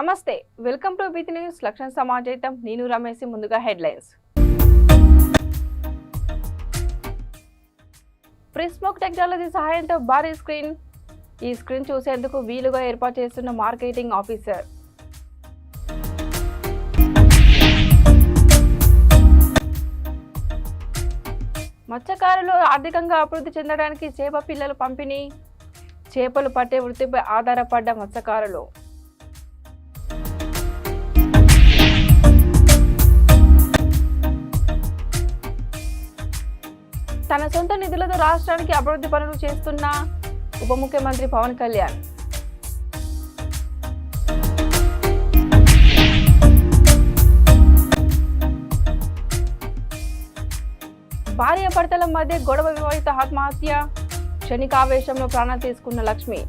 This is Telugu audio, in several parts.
నమస్తే వెల్కమ్ టు బితి న్యూస్ లక్షణ సమాజైతం నేను రమేష్ ముందుగా హెడ్లైన్స్ ప్రిస్మోక్ టెక్నాలజీ సహాయంతో భారీ స్క్రీన్ ఈ స్క్రీన్ చూసేందుకు వీలుగా ఏర్పాటు చేస్తున్న మార్కెటింగ్ ఆఫీసర్ మత్స్యకారులు ఆర్థికంగా అభివృద్ధి చెందడానికి చేప పిల్లల పంపిణీ చేపలు పట్టే వృత్తిపై ఆధారపడ్డ మత్స్యకారులు తన సొంత నిధులతో రాష్ట్రానికి అభివృద్ధి పనులు చేస్తున్న ఉప ముఖ్యమంత్రి పవన్ కళ్యాణ్ భార్యాభర్తల మధ్య గొడవ వివాహిత ఆత్మహత్య క్షణికావేశంలో ప్రాణాలు తీసుకున్న లక్ష్మి.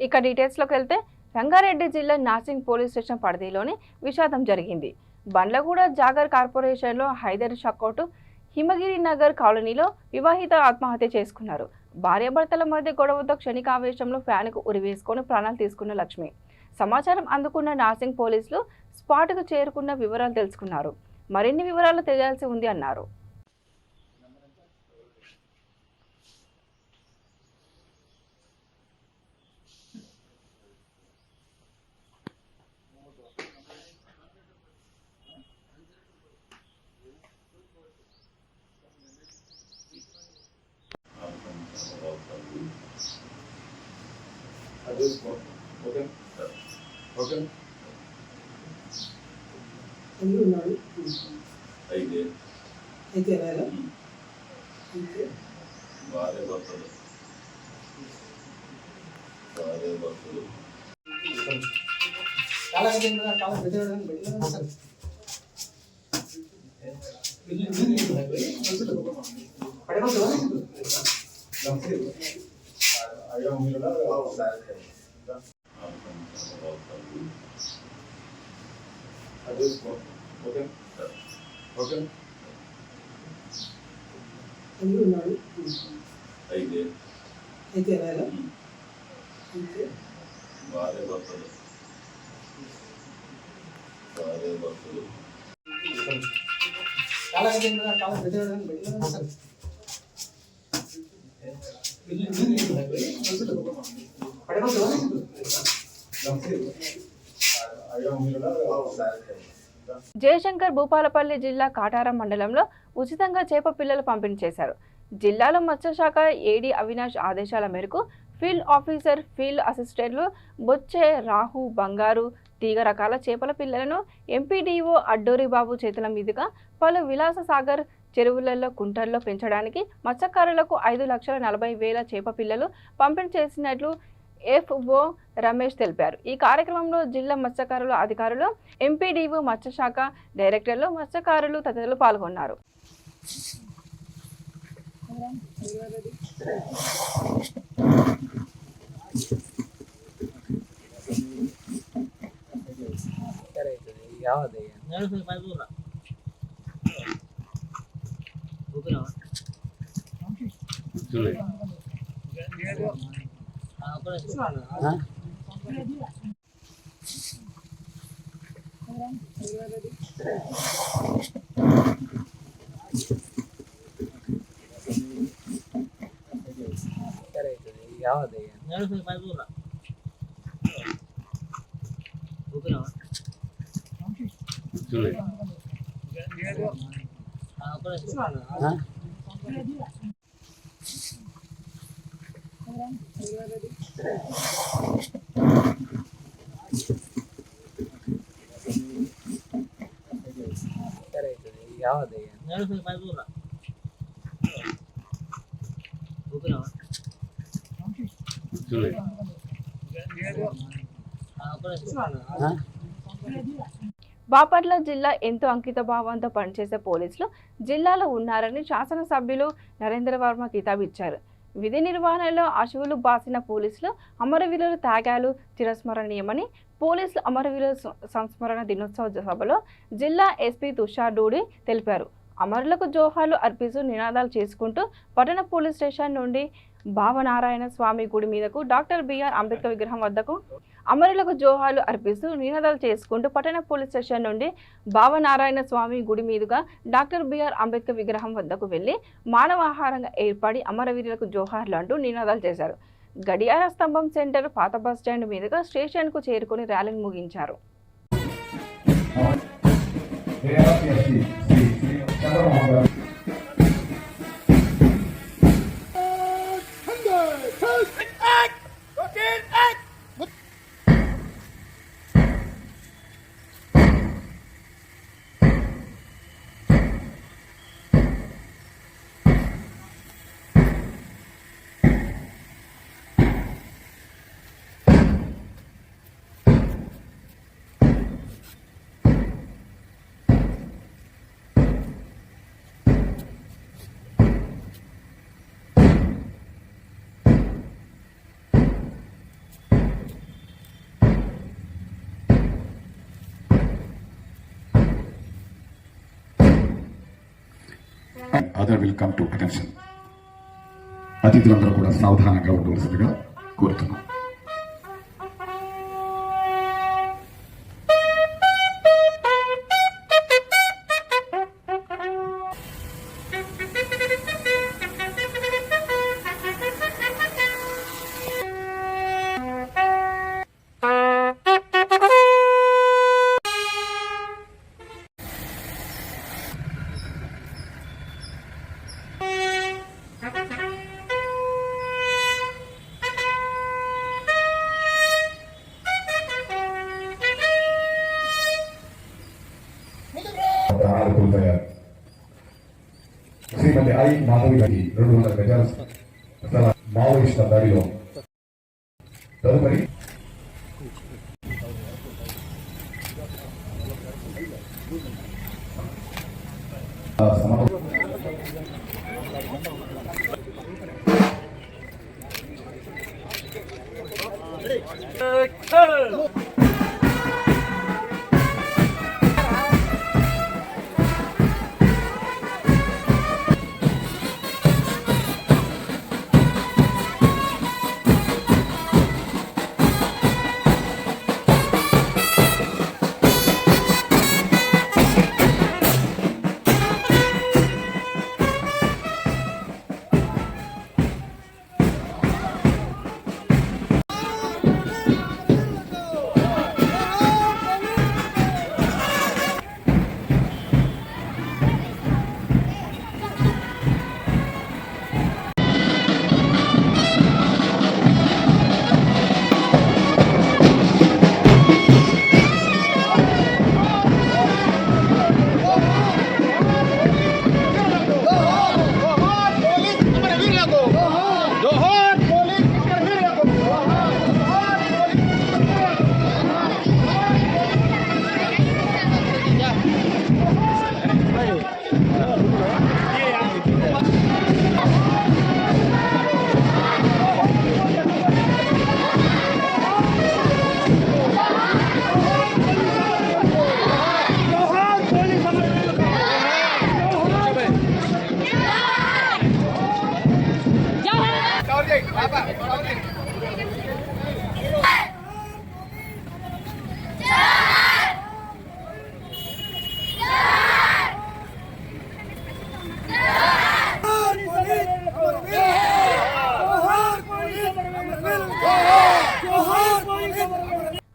ఇక డీటెయిల్స్లోకి వెళ్తే రంగారెడ్డి జిల్లా నాసింగ్ పోలీస్ స్టేషన్ పరిధిలోని విషాదం జరిగింది. బండ్లగూడ జాగర్ కార్పొరేషన్లో హైదర్ షకౌట్ హిమగిరి నగర్ కాలనీలో వివాహిత ఆత్మహత్య చేసుకున్నారు. భార్యాభర్తల మధ్య గొడవతో క్షణికావేశంలో ఫ్యాన్కు ఉరివేసుకొని ప్రాణాలు తీసుకున్న లక్ష్మి. సమాచారం అందుకున్న నాసింగ్ పోలీసులు స్పాట్కు చేరుకున్న వివరాలు తెలుసుకున్నారు. మరిన్ని వివరాలు తెలియాల్సి ఉంది అన్నారు. జయశంకర్ భూపాలపల్లి జిల్లా కాటారం మండలంలో ఉచితంగా చేప పిల్లలు పంపిణీ చేశారు. జిల్లాలో మత్స్యశాఖ ఏడీ అవినాష్ ఆదేశాల మేరకు ఫీల్డ్ ఆఫీసర్, ఫీల్డ్ అసిస్టెంట్లు బొచ్చే, రాహు, బంగారు, తీగ రకాల చేపల పిల్లలను ఎంపీడీఓ అడ్డూరి బాబు చేతుల మీదుగా పలు విలాస సాగర్ చెరువులలో, కుంటల్లో పెంచడానికి మత్స్యకారులకు 5,40,000 చేప పిల్లలు పంపిణీ చేసినట్లు ఎఫ్ఓ రమేష్ తెలిపారు. ఈ కార్యక్రమంలో జిల్లా మత్స్యకారుల అధికారులు, ఎంపీడీఓ, మత్స్యశాఖ డైరెక్టర్లు, మత్స్యకారులు తదితరులు పాల్గొన్నారు. బాపట్ల జిల్లా ఎంతో అంకిత భావంతో పనిచేసే పోలీసులు జిల్లాలో ఉన్నారని శాసనసభ్యులు నరేంద్ర వర్మ కితాబిచ్చారు. విధి నిర్వహణలో అశువులు బాసిన పోలీసులు అమరవీరుల త్యాగాలు చిరస్మరణీయమని పోలీసులు అమరవీరుల సంస్మరణ దినోత్సవ సభలో జిల్లా ఎస్పీ తుషార్ డూడి తెలిపారు. అమరులకు జోహార్లు అర్పిస్తూ నినాదాలు చేసుకుంటూ పట్టణ పోలీస్ స్టేషన్ నుండి భావనారాయణ స్వామి గుడి మీదకు డాక్టర్ బిఆర్ అంబేద్కర్ విగ్రహం వద్దకు అమరులకు జోహార్లు అర్పిస్తూ నినాదాలు చేసుకుంటూ పట్టణ పోలీస్ స్టేషన్ నుండి భావనారాయణ స్వామి గుడి మీదుగా డాక్టర్ బిఆర్ అంబేద్కర్ విగ్రహం వద్దకు వెళ్లి మానవాహారంగా ఏర్పడి అమరవీరులకు జోహార్లు అంటూ నినాదాలు చేశారు. గడియార స్తంభం సెంటర్ పాత బస్ స్టాండ్ మీదుగా స్టేషన్ కు చేరుకుని ర్యాలీని ముగించారు. Other will come to attention. అతిథులందరూ కూడా సావధానంగా ఉండవలసిందిగా కోరుతున్నాం. శ్రీమతి ఐ మాధవి గారి 200 గజాల స్థల మావోయిస్టుల దాడిలో తదుపరి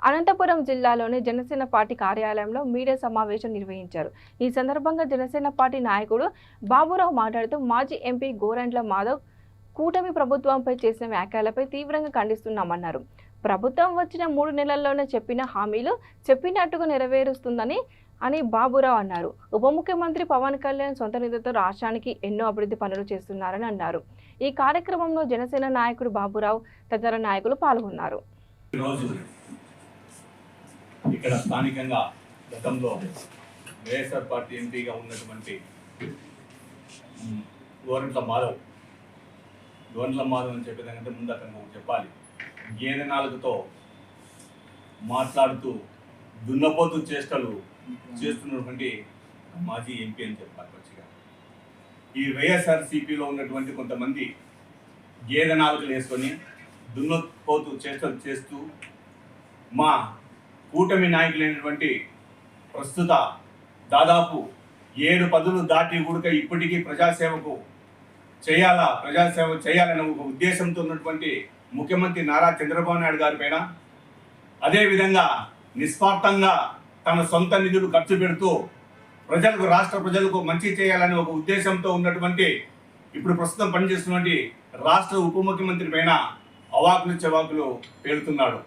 అనంతపురం జిల్లాలోని జనసేన పార్టీ కార్యాలయంలో మీడియా సమావేశం నిర్వహించారు. ఈ సందర్భంగా జనసేన పార్టీ నాయకుడు బాబురావు మాట్లాడుతూ మాజీ ఎంపీ గోరంట్ల మాధవ్ కూటమి ప్రభుత్వంపై చేసిన వ్యాఖ్యలపై తీవ్రంగా ఖండిస్తున్నామన్నారు. ప్రభుత్వం వచ్చిన 3 నెలల్లోనే చెప్పిన హామీలు చెప్పినట్టుగా నెరవేరుస్తుందని బాబురావు అన్నారు. ఉప ముఖ్యమంత్రి పవన్ కళ్యాణ్ సొంత నిధులతో రాష్ట్రానికి ఎన్నో అభివృద్ధి పనులు చేస్తున్నారని అన్నారు. ఈ కార్యక్రమంలో జనసేన నాయకుడు బాబురావు తదితర నాయకులు పాల్గొన్నారు. ఇక్కడ స్థానికంగా గతంలో వైఎస్ఆర్ పార్టీ ఎంపీగా ఉన్నటువంటి గోరంట్ల మాధవ్ అని చెప్పేదానికంటే ముందు అతను చెప్పాలి. గేదె నాలుగుతో మాట్లాడుతూ దున్నపోతు చేష్టలు చేస్తున్నటువంటి మాజీ ఎంపీ అని చెప్పాలి. మంచిగా ఈ వైఎస్ఆర్సీపీలో ఉన్నటువంటి కొంతమంది గేదె నాలుకలు వేసుకొని దున్నపోతు చేష్టలు చేస్తూ మా కూటమి నాయకులైనటువంటి ప్రస్తుత దాదాపు 7 పదులు దాటి కూడా ఇప్పటికీ ప్రజాసేవ చేయాలనే ఒక ఉద్దేశంతో ఉన్నటువంటి ముఖ్యమంత్రి నారా చంద్రబాబు నాయుడు గారి పైన, అదేవిధంగా నిస్వార్థంగా తన సొంత నిధులు ఖర్చు పెడుతూ రాష్ట్ర ప్రజలకు మంచి చేయాలనే ఒక ఉద్దేశంతో ఉన్నటువంటి ఇప్పుడు ప్రస్తుతం పనిచేస్తున్నటువంటి రాష్ట్ర ఉప ముఖ్యమంత్రి పైన అవాకులు చెవాకులు పేలుతున్నాడు.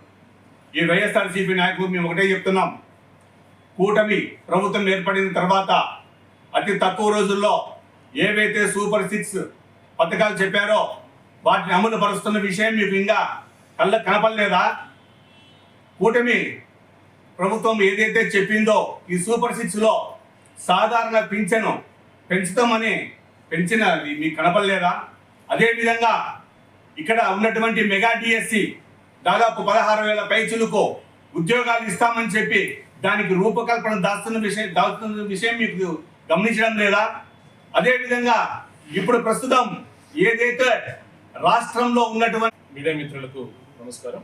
ఈ వైఎస్ఆర్సీపీ నాయకులు మేము ఒకటే చెప్తున్నాం, కూటమి ప్రభుత్వం ఏర్పడిన తర్వాత అతి తక్కువ రోజుల్లో ఏవైతే సూపర్ 6 పథకాలు చెప్పారో వాటిని అమలు పరుస్తున్న విషయం మీకు ఇంకా కళ్ళకు కనపడలేదా? కూటమి ప్రభుత్వం ఏదైతే చెప్పిందో ఈ సూపర్ 6లో సాధారణ పింఛను పెంచుతామని పెంచినది మీకు కనపడలేదా? అదేవిధంగా ఇక్కడ ఉన్నటువంటి మెగా డిఎస్సి దాదాపు 16,000 పైచులకు ఉద్యోగాలు ఇస్తామని చెప్పి దానికి రూపకల్పన దాస్తున్న విషయం మీకు గమనించడం లేదా? అదేవిధంగా ఇప్పుడు ప్రస్తుతం ఏదైతే రాష్ట్రంలో ఉన్నటువంటి మీడియా మిత్రులకు నమస్కారం.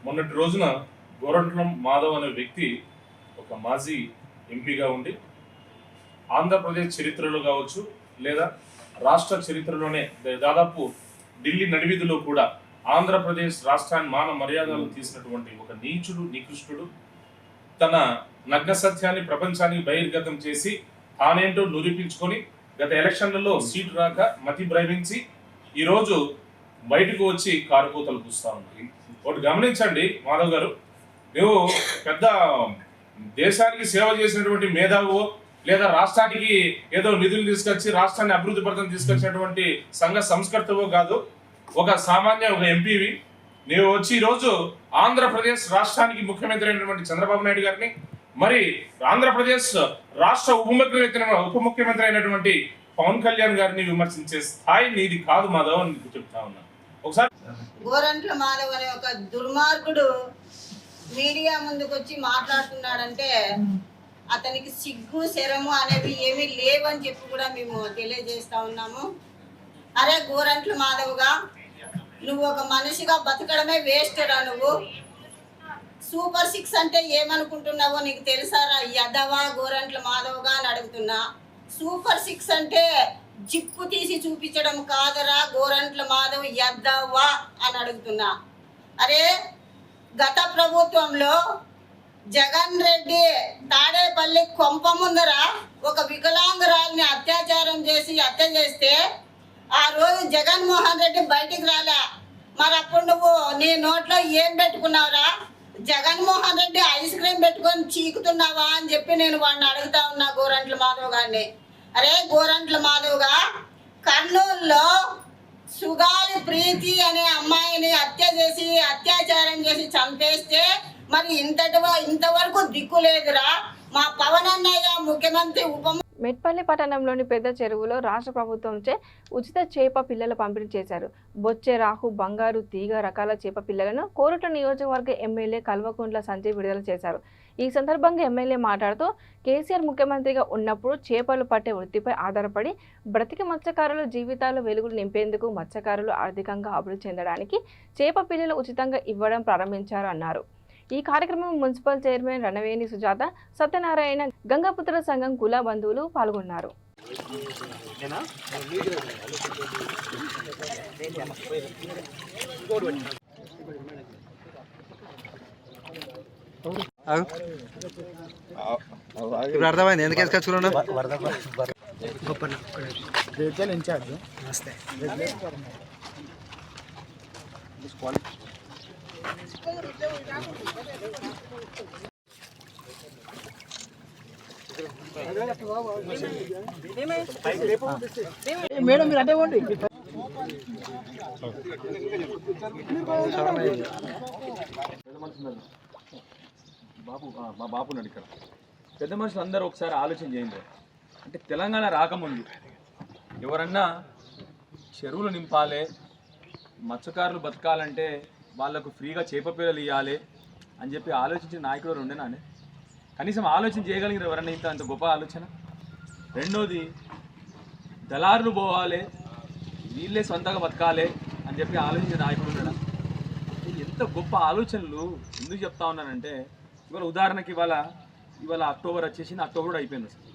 మొన్నటి రోజున గోరంట్లం మాధవ్ అనే వ్యక్తి ఒక మాజీ ఎంపీగా ఉండి ఆంధ్రప్రదేశ్ చరిత్రలో కావచ్చు లేదా రాష్ట్ర చరిత్రలోనే దాదాపు ఢిల్లీ నడివీధిలో కూడా ఆంధ్రప్రదేశ్ రాష్ట్రాన్ని మాన మర్యాదలు తీసినటువంటి ఒక నీచుడు నికృష్టుడు తన నగ్న సత్యాన్ని ప్రపంచానికి బహిర్గతం చేసి తానేంటో నిరూపించుకొని గత ఎలక్షన్లలో సీటు రాక మతి భ్రమించి ఈరోజు బయటకు వచ్చి కారుకూతలు పూస్తా ఉంది. ఒకటి గమనించండి మాధవ్ గారు, నువ్వు పెద్ద దేశానికి సేవ చేసినటువంటి మేధావో లేదా రాష్ట్రానికి ఏదో నిధులు తీసుకొచ్చి రాష్ట్రాన్ని అభివృద్ధి పథకం తీసుకొచ్చినటువంటి సంఘ సంస్కర్తవో కాదు, ఒక సామాన్య ఒక ఎంపీవి. నీవు వచ్చి ఈరోజు ఆంధ్రప్రదేశ్ రాష్ట్రానికి ముఖ్యమంత్రి అయినటువంటి చంద్రబాబు నాయుడు గారిని, మరి ఆంధ్రప్రదేశ్ రాష్ట్ర ఉప ముఖ్యమంత్రి అయినటువంటి పవన్ కళ్యాణ్ గారిని విమర్శించే స్థాయి నీది కాదు మాధవ్ అని చెప్తా ఉన్నా. ఒకసారి గోరంట్ల మాధవ్ అనే ఒక దుర్మార్గుడు మీడియా ముందుకు వచ్చి మాట్లాడుతున్నాడంటే అతనికి సిగ్గు శరము అనేవి ఏమీ లేవని చెప్పి కూడా మేము తెలియజేస్తా ఉన్నాము. అరే గోరంట్ల మాధవ్గా, నువ్వు ఒక మనిషిగా బతకడమే వేస్ట్ రా. నువ్వు సూపర్ 6 అంటే ఏమనుకుంటున్నావో నీకు తెలుసారా? యదవా గోరంట్ల మాధవ్గా అని అడుగుతున్నా. సూపర్ 6 అంటే జిప్పు తీసి చూపించడం కాదరా గోరంట్ల మాధవ్, యదవా అని అడుగుతున్నా. అరే గత ప్రభుత్వంలో జగన్ రెడ్డి తాడేపల్లి కొంప ముందర ఒక వికలాంగురాల్ని అత్యాచారం చేసి హత్య చేస్తే ఆ రోజు జగన్మోహన్ రెడ్డి బయటికి రాలే. మరి అప్పుడు నువ్వు నీ నోట్లో ఏం పెట్టుకున్నావురా? జగన్మోహన్ రెడ్డి ఐస్ క్రీమ్ పెట్టుకొని చీకుతున్నావా అని చెప్పి నేను వాడిని అడుగుతా ఉన్నా గోరంట్ల మాధవ్ గారిని. అరే గోరంట్ల మాధవ్గా, కర్నూలులో సుగాలి ప్రీతి అనే అమ్మాయిని అత్యాచారం చేసి చంపేస్తే మరి ఇంతవరకు దిక్కు లేదురా. మా పవన్ అన్నయ్య ముఖ్యమంత్రి మెట్పల్లి పట్టణంలోని పెద్ద చెరువులో రాష్ట్ర ప్రభుత్వంచే ఉచిత చేప పిల్లలు పంపిణీ చేశారు. బొచ్చె, రాహు, బంగారు, తీగ రకాల చేప పిల్లలను కోరుట్ల నియోజకవర్గ ఎమ్మెల్యే కల్వకుంట్ల సంజయ్ విడుదల చేశారు. ఈ సందర్భంగా ఎమ్మెల్యే మాట్లాడుతూ కేసీఆర్ ముఖ్యమంత్రిగా ఉన్నప్పుడు చేపలు పట్టే వృత్తిపై ఆధారపడి బ్రతికి మత్స్యకారుల జీవితాలు వెలుగులు నింపేందుకు మత్స్యకారులు ఆర్థికంగా అభివృద్ధి చెందడానికి చేప పిల్లలు ఉచితంగా ఇవ్వడం ప్రారంభించారు అన్నారు. ఈ కార్యక్రమం మున్సిపల్ చైర్మన్ రణవేణి సుజాత, సత్యనారాయణ, గంగాపుత్ర సంఘం కుల బంధువులు పాల్గొన్నారు. ఇప్పుడు అర్థమైంది ఎందుకు వేసుకొచ్చుకున్నాను. మేడం మీరు అంటే ఇవ్వండి. బాబు మా బాబు ఉన్నాడు ఇక్కడ. పెద్ద మనుషులు అందరూ ఒకసారి ఆలోచన చేయండి. అంటే తెలంగాణ రాకముందు ఎవరన్నా చెరువులు నింపాలి, మత్స్యకారులు బతకాలంటే వాళ్ళకు ఫ్రీగా చేప పిల్లలు ఇవ్వాలి అని చెప్పి ఆలోచించిన నాయకుడు ఉండేనా? కనీసం ఆలోచన చేయగలిగిన ఎవరన్నా అంత గొప్ప ఆలోచన. రెండోది, దళారులు పోవాలి, వీళ్ళే సొంతంగా బతకాలి అని చెప్పి ఆలోచించే నాయకుడు ఉన్నాడా? ఎంత గొప్ప ఆలోచనలు ఎందుకు చెప్తా ఉన్నానంటే, ఇవాళ ఉదాహరణకి ఇవాళ అక్టోబర్ వచ్చేసింది, అక్టోబర్ కూడా అయిపోయింది అసలు.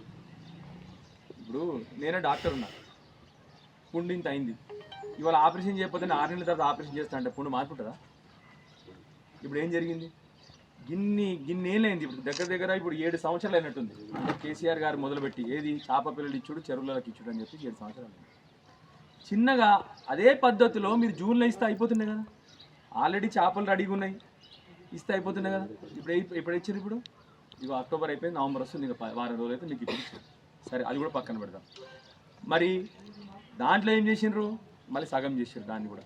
ఇప్పుడు నేనే డాక్టర్ ఉన్నా, పుండు ఇంత అయింది, ఇవాళ ఆపరేషన్ చేయకపోతే 6 నెలల తర్వాత ఆపరేషన్ చేస్తా అంటే పుండు మార్పుంటుందా? ఇప్పుడు ఏం జరిగింది? గిన్నేళ్ళైంది, ఇప్పుడు దగ్గర ఇప్పుడు 7 సంవత్సరాలు అయినట్టుంది. అంటే కేసీఆర్ గారు మొదలుపెట్టి ఏది చేప పిల్లలు ఇచ్చుడు, చెరువులకు ఇచ్చుడు అని చెప్పి 7 సంవత్సరాలు అయింది. చిన్నగా అదే పద్ధతిలో మీరు జూన్లో ఇస్తే అయిపోతున్నాయి కదా, ఆల్రెడీ చేపలు రెడీగా ఉన్నాయి, ఇస్తే అయిపోతున్నాయి కదా. ఇప్పుడు ఇచ్చారు, ఇప్పుడు ఇక అక్టోబర్ అయిపోయింది, నవంబర్ వస్తుంది, ఇంకా వారం రోజులు అయితే మీకు ఇప్పుడు ఇచ్చారు. సరే, అది కూడా పక్కన పెడదాం. మరి దాంట్లో ఏం చేసిండ్రు? మళ్ళీ సగం చేసారు దాన్ని కూడా.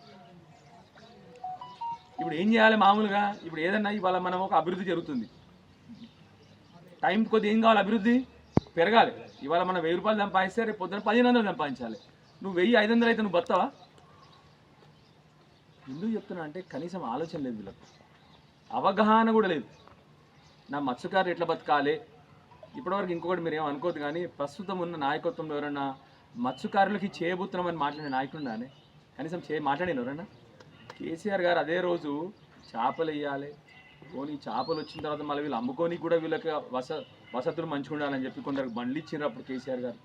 ఇప్పుడు ఏం చేయాలి మామూలుగా? ఇప్పుడు ఏదన్నా ఇవాళ మనం ఒక అభివృద్ధి జరుగుతుంది, టైం కొద్ది ఏం కావాలి? అభివృద్ధి పెరగాలి. ఇవాళ మనం 1000 రూపాయలు సంపాదిస్తే రేపు పొద్దున 1500 సంపాదించాలి. నువ్వు 1000-500 అయితే నువ్వు బతావా? ఎందుకు చెప్తున్నా అంటే కనీసం ఆలోచన లేదు వీళ్ళకు, అవగాహన కూడా లేదు. నా మత్స్యకారులు ఎట్లా బతకాలి? ఇప్పటివరకు ఇంకొకటి మీరు ఏమో అనుకోవద్దు కానీ, ప్రస్తుతం ఉన్న నాయకత్వంలో ఎవరన్నా మత్స్యకారులకి చేయబోతున్నామని మాట్లాడే నాయకుడు కానీ కనీసం మాట్లాడిన ఎవరన్నా? కేసీఆర్ గారు అదే రోజు చేపలు వేయాలి, పోనీ చేపలు వచ్చిన తర్వాత మళ్ళీ వీళ్ళు అమ్ముకొని కూడా వీళ్ళకి వసతులు మంచిగా ఉండాలని చెప్పి కొందరికి బండ్లు ఇచ్చిండ్రు అప్పుడు కేసీఆర్ గారు.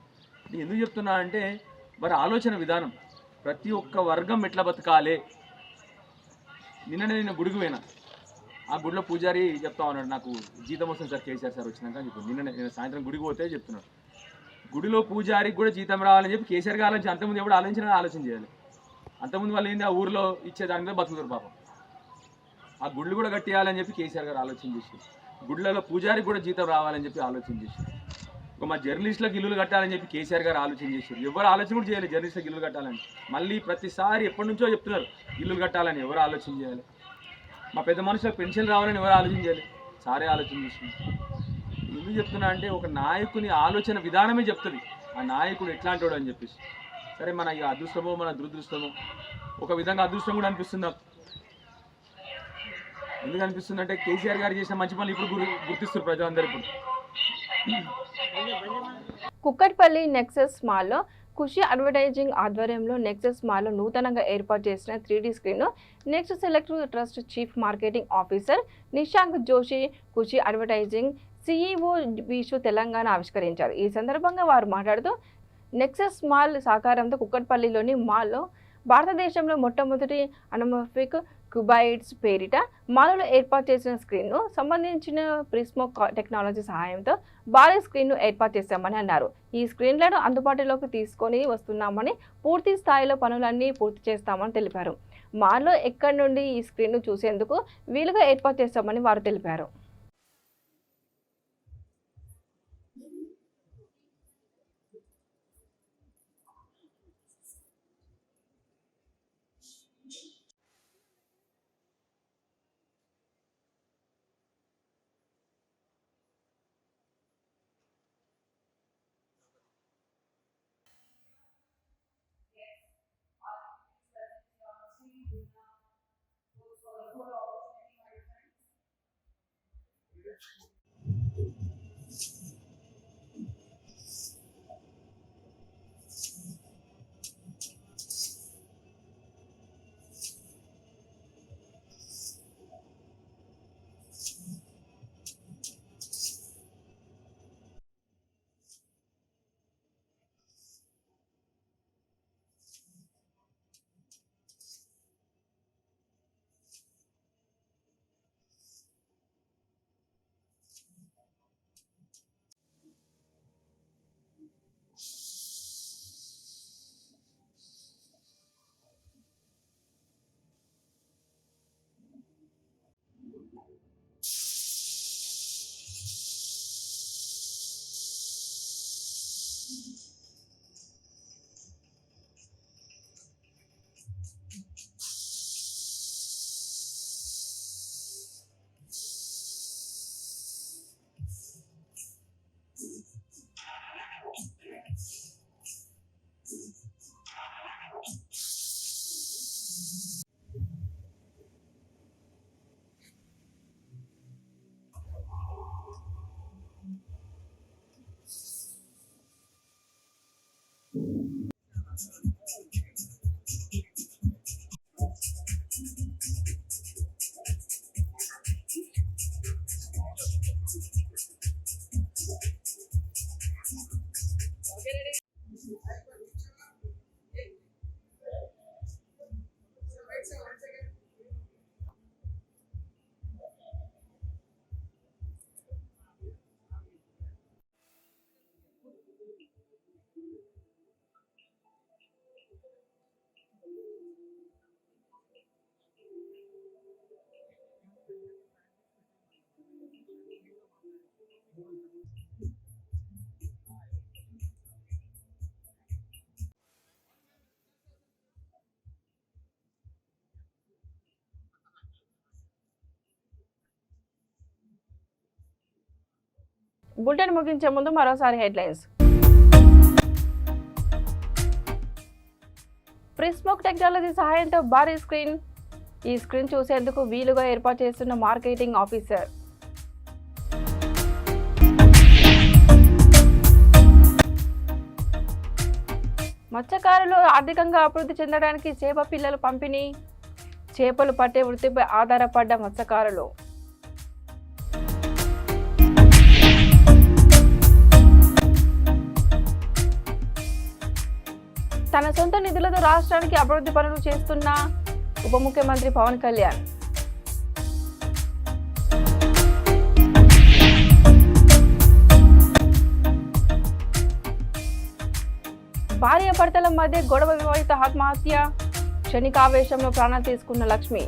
ఎందుకు చెప్తున్నా అంటే వారి ఆలోచన విధానం, ప్రతి ఒక్క వర్గం ఎట్లా బతకాలి. నేను గుడికి పోయినా, ఆ గుడిలో పూజారి చెప్తా ఉన్నాడు, నాకు జీతం వస్తుంది సార్ కేసీఆర్ సార్ వచ్చినాక అని చెప్పి. నేను సాయంత్రం గుడికి పోతే చెప్తున్నాడు, గుడిలో పూజారికి కూడా జీతం రావాలని చెప్పి కేసీఆర్ గారు ఆలోచించి, అంతకుముందు ఎప్పుడు ఆలోచన చేయాలి. అంతకుముందు వాళ్ళు ఏంది, ఆ ఊరిలో ఇచ్చే దాని మీద బతుకుతారు పాపం. ఆ గుళ్ళు కూడా కట్టేయాలని చెప్పి కేసీఆర్ గారు ఆలోచన చేసి, గుళ్ళలో పూజారికి కూడా జీతం రావాలని చెప్పి ఆలోచన చేసి, మా జర్నలిస్టులకు ఇల్లులు కట్టాలని చెప్పి కేసీఆర్ గారు ఆలోచన చేశారు. ఎవరు ఆలోచన కూడా చేయాలి జర్నలిస్టులకు ఇల్లు కట్టాలని. మళ్ళీ ప్రతిసారి ఎప్పటి నుంచో చెప్తున్నారు ఇల్లులు కట్టాలని, ఎవరు ఆలోచన చేయాలి? మా పెద్ద మనుషులకు పెన్షన్ రావాలని ఎవరు ఆలోచన చేయాలి? సారే ఆలోచన చేసింది. ఎందుకు చెప్తున్నా అంటే ఒక నాయకుని ఆలోచన విధానమే చెప్తుంది ఆ నాయకుడు ఎట్లాంటి వాడు అని చెప్పేసి. సరే, మన ఇక అదృష్టమో మన దురదృష్టమో, ఒక విధంగా అదృష్టం కూడా అనిపిస్తుంది నాకు. ఎందుకు అనిపిస్తుంది అంటే కేసీఆర్ గారు చేసిన మంచి పనులు ఇప్పుడు గుర్తిస్తారు ప్రజలందరూ. ఇప్పుడు కుక్కట్పల్లి నెక్సస్ మాల్లో ఖుషి అడ్వర్టైజింగ్ ఆధ్వర్యంలో నెక్సస్ మాల్లో నూతనంగా ఏర్పాటు చేసిన 3D స్క్రీన్ను next select trust chief marketing officer Nishank Joshi, Khushi advertising CEO బీషు తెలంగాణ ఆవిష్కరించారు. ఈ సందర్భంగా వారు మాట్లాడుతూ నెక్సస్ మాల్ సహకారంతో కుక్కట్పల్లిలోని మాల్లో భారతదేశంలో మొట్టమొదటి అనమోర్ఫిక్ క్యూబాయిడ్స్ పేరిట మాలలో ఏర్పాటు చేసిన స్క్రీన్ను సంబంధించిన ప్రిస్మో టెక్నాలజీ సహాయంతో భారీ స్క్రీన్ను ఏర్పాటు చేశామని అన్నారు. ఈ స్క్రీన్లను అందుబాటులోకి తీసుకొని వస్తున్నామని, పూర్తి స్థాయిలో పనులన్నీ పూర్తి చేస్తామని తెలిపారు. మాల్లో ఎక్కడి నుండి ఈ స్క్రీన్ను చూసేందుకు వీలుగా ఏర్పాటు చేస్తామని వారు తెలిపారు. బులెటిన్ ముగించే ముందు మరోసారి హెడ్లైన్స్. ప్రిస్మోక్ టెక్నాలజీ సహాయంతో భారీ స్క్రీన్. ఈ స్క్రీన్ చూసేందుకు వీలుగా ఏర్పాటు చేస్తున్న మార్కెటింగ్ ఆఫీసర్. మత్స్యకారులు ఆర్థికంగా అభివృద్ధి చెందడానికి చేప పిల్లల పంపిణీ. చేపలు పట్టే వృత్తిపై ఆధారపడ్డ మత్స్యకారులు. తన సొంత నిధులతో రాష్ట్రానికి అభివృద్ధి పనులు చేస్తున్న ఉప ముఖ్యమంత్రి పవన్ కళ్యాణ్. భార్యాభర్తల మధ్య గొడవ, వివాహిత ఆత్మహత్య. క్షణికావేశంలో ప్రాణాలు తీసుకున్న లక్ష్మి.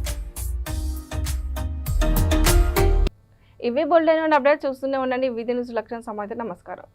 ఇవే బులెటిన్ అప్డేట్ చూస్తూనే ఉండండి. విధి న్యూస్ లక్షణ సమాచారం. నమస్కారం.